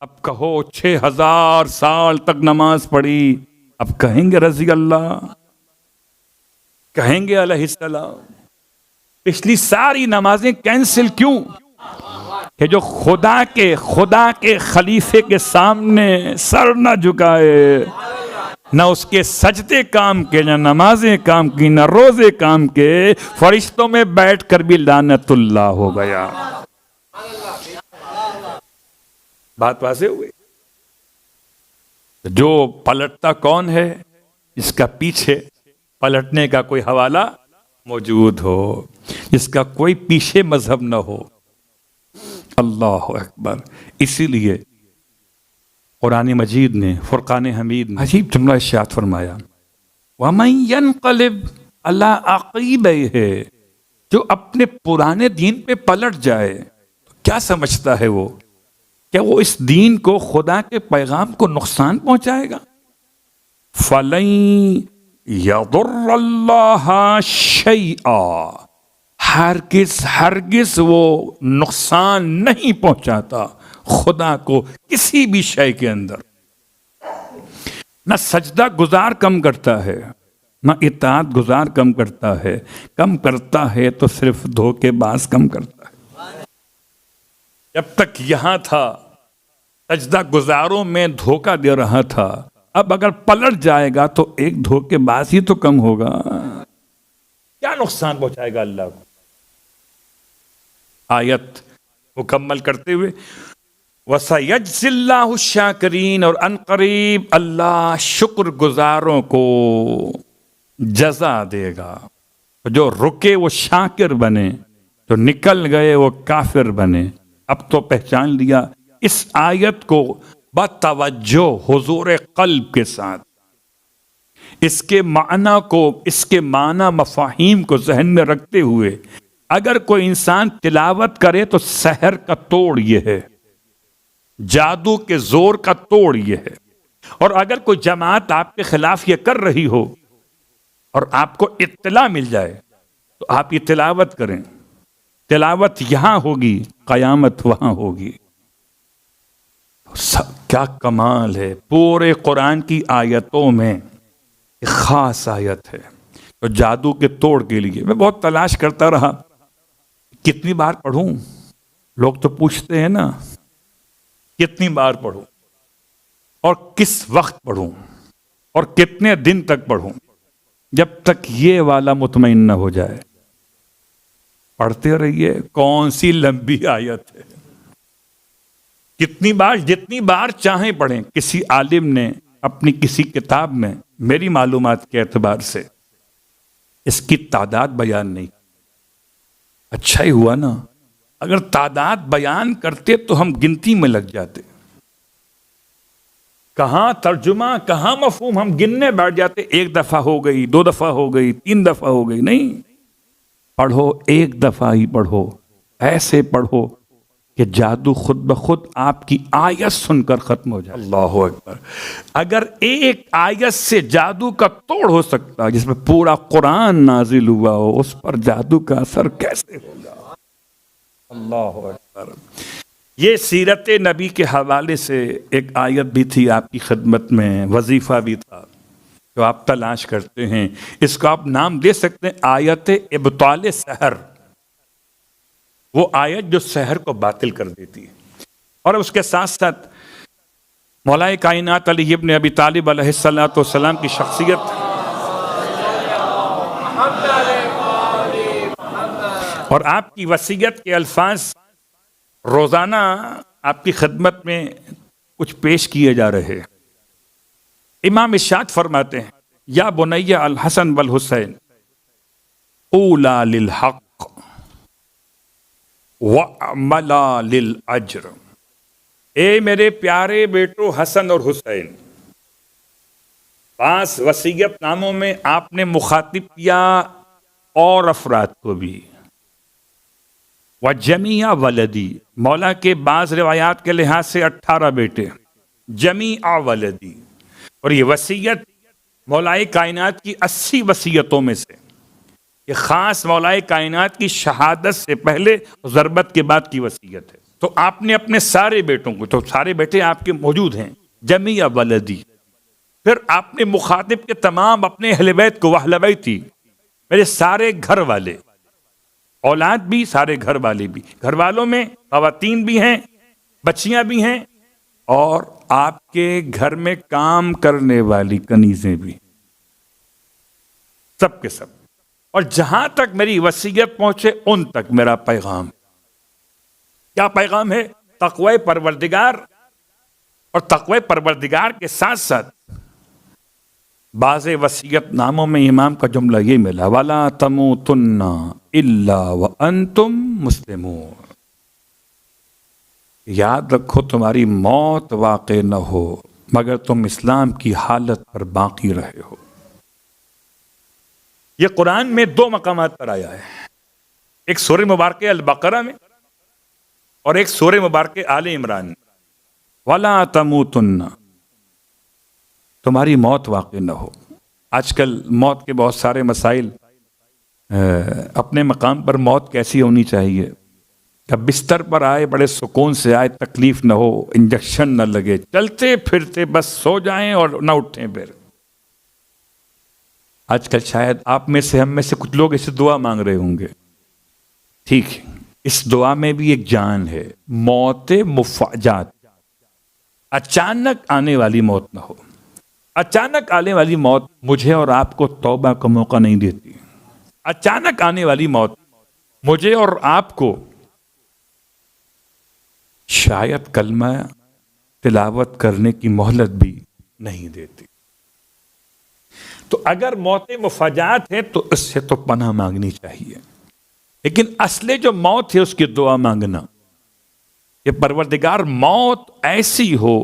اب کہو 6000 سال تک نماز پڑھی، اب کہیں گے رضی اللہ، کہیں گے علیہ السلام؟ پچھلی ساری نمازیں کینسل کیوں؟ کہ جو خدا کے خلیفے کے سامنے سر نہ جھکائے، نہ اس کے سجدے کام کے، نہ نمازیں کام کی، نہ روزے کام کے، فرشتوں میں بیٹھ کر بھی لعنت اللہ ہو گیا۔ بات واضح ہوئی؟ جو پلٹتا کون ہے؟ اس کا پیچھے پلٹنے کا کوئی حوالہ موجود ہو، جس کا کوئی پیچھے مذہب نہ ہو۔ اللہ اکبر۔ اسی لیے قرآن مجید نے، فرقان حمید نے عجیب جملہ ارشاد فرمایا، وَمَن يَنْقَلِبْ عَلَىٰ عَقِبَيْهِ، جو اپنے پرانے دین پہ پلٹ جائے تو کیا سمجھتا ہے وہ؟ کیا وہ اس دین کو، خدا کے پیغام کو نقصان پہنچائے گا؟ فَلَن يَضُرَّ اللَّهَ شَيْئًا، ہرگز وہ نقصان نہیں پہنچاتا خدا کو کسی بھی شے کے اندر۔ نہ سجدہ گزار کم کرتا ہے، نہ اطاعت گزار کم کرتا ہے، کم کرتا ہے تو صرف دھوکے باز کم کرتا ہے۔ جب تک یہاں تھا سجدہ گزاروں میں دھوکہ دے رہا تھا، اب اگر پلٹ جائے گا تو ایک دھوکے باز ہی تو کم ہوگا۔ کیا نقصان پہنچائے گا اللہ کو؟ آیت مکمل کرتے ہوئے وَسَيَجْزِي اللَّهُ الشَّاكِرِينَ، اور ان قریب اللہ شکر گزاروں کو جزا دے گا۔ جو رکے وہ شاکر بنے، جو نکل گئے وہ کافر بنے۔ اب تو پہچان لیا اس آیت کو بتوجہ حضور قلب کے ساتھ، اس کے معنی کو، اس کے معنی مفاہیم کو ذہن میں رکھتے ہوئے اگر کوئی انسان تلاوت کرے تو سحر کا توڑ یہ ہے، جادو کے زور کا توڑ یہ ہے۔ اور اگر کوئی جماعت آپ کے خلاف یہ کر رہی ہو اور آپ کو اطلاع مل جائے تو آپ یہ تلاوت کریں، تلاوت یہاں ہوگی، قیامت وہاں ہوگی۔ کیا کمال ہے! پورے قرآن کی آیتوں میں ایک خاص آیت ہے تو جادو کے توڑ کے لیے میں بہت تلاش کرتا رہا، کتنی بار پڑھوں؟ لوگ تو پوچھتے ہیں نا کتنی بار پڑھوں اور کس وقت پڑھوں اور کتنے دن تک پڑھوں، جب تک یہ والا مطمئن نہ ہو جائے۔ پڑھتے رہیے، کون سی لمبی آیت ہے، کتنی بار، جتنی بار چاہیں پڑھیں۔ کسی عالم نے اپنی کسی کتاب میں میری معلومات کے اعتبار سے اس کی تعداد بیان نہیں۔ اچھا ہی ہوا نا، اگر تعداد بیان کرتے تو ہم گنتی میں لگ جاتے، کہاں ترجمہ کہاں مفہوم، ہم گننے بیٹھ جاتے، ایک دفعہ ہو گئی، 2 دفعہ ہو گئی، 3 دفعہ ہو گئی۔ نہیں، پڑھو، ایک دفعہ ہی پڑھو، ایسے پڑھو کہ جادو خود بخود آپ کی آیت سن کر ختم ہو جائے۔ اللہ اکبر۔ اگر ایک آیت سے جادو کا توڑ ہو سکتا ہے جس میں پورا قرآن نازل ہوا ہو، اس پر جادو کا اثر کیسے ہوگا؟ اللہ اکبر۔ یہ سیرت نبی کے حوالے سے ایک آیت بھی تھی آپ کی خدمت میں، وظیفہ بھی تھا جو آپ تلاش کرتے ہیں۔ اس کو آپ نام دے سکتے ہیں آیت ابطال سحر، وہ آیت جو سحر کو باطل کر دیتی ہے۔ اور اس کے ساتھ ساتھ مولا کائنات علی ابن ابی طالب علیہ السلام کی شخصیت اور آپ کی وصیت کے الفاظ روزانہ آپ کی خدمت میں کچھ پیش کیے جا رہے۔ امام ارشاد فرماتے ہیں، یا بنی الحسن والحسین قولا للحق وَعْمَلَا لِلْأَجْرِ، اے میرے پیارے بیٹو حسن اور حسین۔ 5 وصیت ناموں میں آپ نے مخاطب کیا اور افراد کو بھی۔ وَجَمِيعَ وَلَدِي، مولا کے بعض روایات کے لحاظ سے 18 بیٹے، جمیع ولدی۔ اور یہ وصیت مولا کائنات کی 80 وصیتوں میں سے، یہ خاص مولا کائنات کی شہادت سے پہلے ضربت کے بعد کی وصیت ہے۔ تو آپ نے اپنے سارے بیٹوں کو، تو سارے بیٹے آپ کے موجود ہیں، جمیع ولدی، پھر آپ نے مخاطب کے تمام اپنے اہل بیت کو، اہل بیتی، میرے سارے گھر والے، اولاد بھی، سارے گھر والے بھی، گھر والوں میں خواتین بھی ہیں، بچیاں بھی ہیں، اور آپ کے گھر میں کام کرنے والی کنیزیں بھی، سب کے سب، اور جہاں تک میری وصیت پہنچے ان تک میرا پیغام۔ کیا پیغام ہے؟ تقوی پروردگار، اور تقوی پروردگار کے ساتھ ساتھ بعض وصیت ناموں میں امام کا جملہ یہ ملا، وَلَا تَمُوتُنَّ إِلَّا وَأَنْتُمْ مُسْلِمُونَ، یاد رکھو تمہاری موت واقع نہ ہو مگر تم اسلام کی حالت پر باقی رہے ہو۔ یہ قرآن میں 2 مقامات پر آیا ہے، ایک سورہ مبارکہ البقرہ میں اور ایک سورہ مبارکہ آل عمران میں، وَلَا تَمُوتُنَّ، تمہاری موت واقع نہ ہو۔ آج کل موت کے بہت سارے مسائل، اپنے مقام پر موت کیسی ہونی چاہیے کہ بستر پر آئے بڑے سکون سے آئے، تکلیف نہ ہو، انجیکشن نہ لگے، چلتے پھرتے بس سو جائیں اور نہ اٹھیں پھر۔ آج کل شاید آپ میں سے، ہم میں سے کچھ لوگ اسے دعا مانگ رہے ہوں گے، ٹھیک ہے، اس دعا میں بھی ایک جان ہے، موت مفاجات، اچانک آنے والی موت نہ ہو۔ اچانک آنے والی موت مجھے اور آپ کو توبہ کا موقع نہیں دیتی۔ اچانک آنے والی موت مجھے اور آپ کو شاید کلمہ تلاوت کرنے کی مہلت بھی نہیں دیتی۔ تو اگر موت مفاجات ہے تو اس سے تو پناہ مانگنی چاہیے، لیکن اصل جو موت ہے اس کی دعا مانگنا کہ پروردگار موت ایسی ہو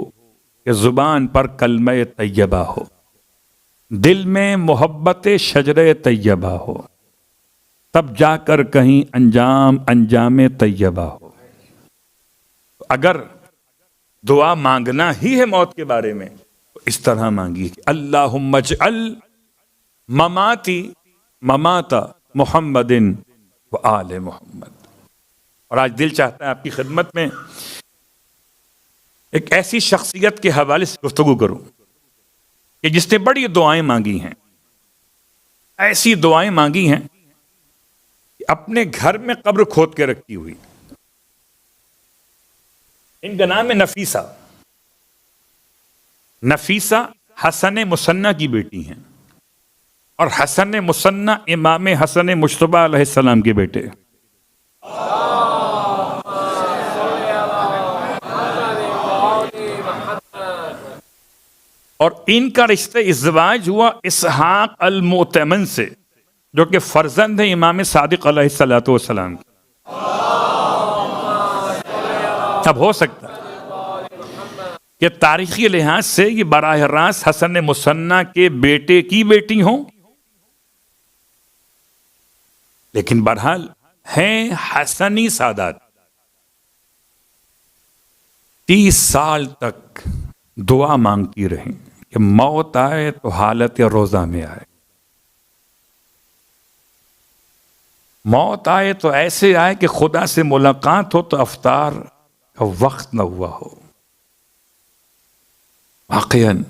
کہ زبان پر کلمہ طیبہ ہو، دل میں محبت شجر طیبہ ہو، تب جا کر کہیں انجام طیبہ ہو۔ اگر دعا مانگنا ہی ہے موت کے بارے میں تو اس طرح مانگی کہ اللہم اجعل مماتی ممات محمد و آل محمد۔ اور آج دل چاہتا ہے آپ کی خدمت میں ایک ایسی شخصیت کے حوالے سے گفتگو کروں کہ جس نے بڑی دعائیں مانگی ہیں، ایسی دعائیں مانگی ہیں کہ اپنے گھر میں قبر کھود کے رکھی ہوئی۔ ان کا نام ہے نفیسہ۔ نفیسہ حسن مثنیٰ کی بیٹی ہیں، اور حسن مثنیٰ امام حسن مجتبی علیہ السلام کے بیٹے۔ اور ان کا رشتہ ازدواج ہوا اسحاق المؤتمن سے، جو کہ فرزند ہے امام صادق علیہ السلام کی۔ اب ہو سکتا ہے کہ تاریخی لحاظ سے یہ براہ راست حسن مثنیٰ کے بیٹے کی بیٹی ہوں، لیکن بہرحال ہیں حسنی سادات۔ 30 سال تک دعا مانگتی رہیں کہ موت آئے تو حالت روزہ میں آئے، موت آئے تو ایسے آئے کہ خدا سے ملاقات ہو تو افطار کا وقت نہ ہوا ہو۔ واقعاً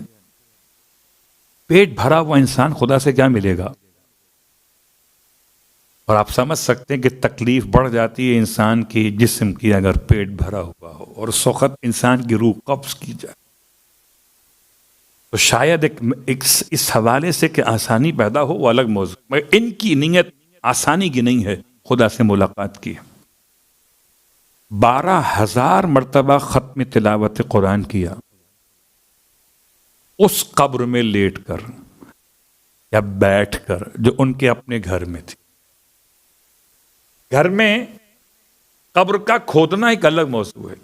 پیٹ بھرا ہوا انسان خدا سے کیا ملے گا؟ اور آپ سمجھ سکتے ہیں کہ تکلیف بڑھ جاتی ہے انسان کی جسم کی اگر پیٹ بھرا ہوا ہو اور اس وقت انسان کی روح قبض کی جائے، تو شاید اس حوالے سے کہ آسانی پیدا ہو وہ الگ موضوع، مگر ان کی نیت آسانی کی نہیں ہے، خدا سے ملاقات کی۔ 12,000 مرتبہ ختم تلاوت قرآن کیا، اس قبر میں لیٹ کر یا بیٹھ کر جو ان کے اپنے گھر میں تھی۔ گھر میں قبر کا کھودنا ایک الگ موضوع ہے،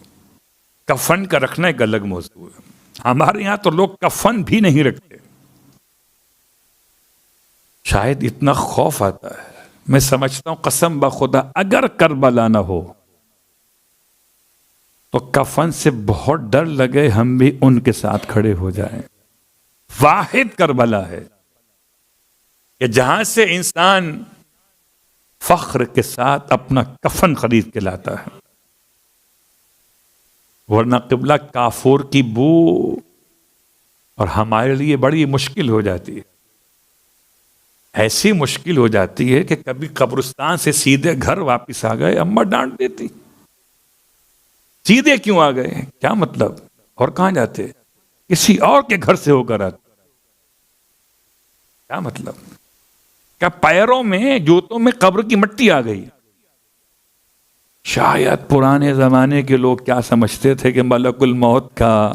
کفن کا رکھنا ایک الگ موضوع ہے۔ ہمارے یہاں تو لوگ کفن بھی نہیں رکھتے، شاید اتنا خوف آتا ہے۔ میں سمجھتا ہوں قسم بخدا اگر کربلا نہ ہو تو کفن سے بہت ڈر لگے ہم بھی ان کے ساتھ کھڑے ہو جائیں۔ واحد کربلا ہے کہ جہاں سے انسان فخر کے ساتھ اپنا کفن خرید کے لاتا ہے۔ ورنہ قبلہ کافور کی بو اور ہمارے لیے بڑی مشکل ہو جاتی ہے. ایسی مشکل ہو جاتی ہے کہ کبھی قبرستان سے سیدھے گھر واپس آ گئے اماں ڈانٹ دیتی. سیدھے کیوں آ گئے؟ کیا مطلب؟ اور کہاں جاتے؟ کسی اور کے گھر سے ہو کر آتے. کیا مطلب؟ کیا پیروں میں جوتوں میں قبر کی مٹی آ گئی؟ شاید پرانے زمانے کے لوگ کیا سمجھتے تھے کہ ملک الموت کا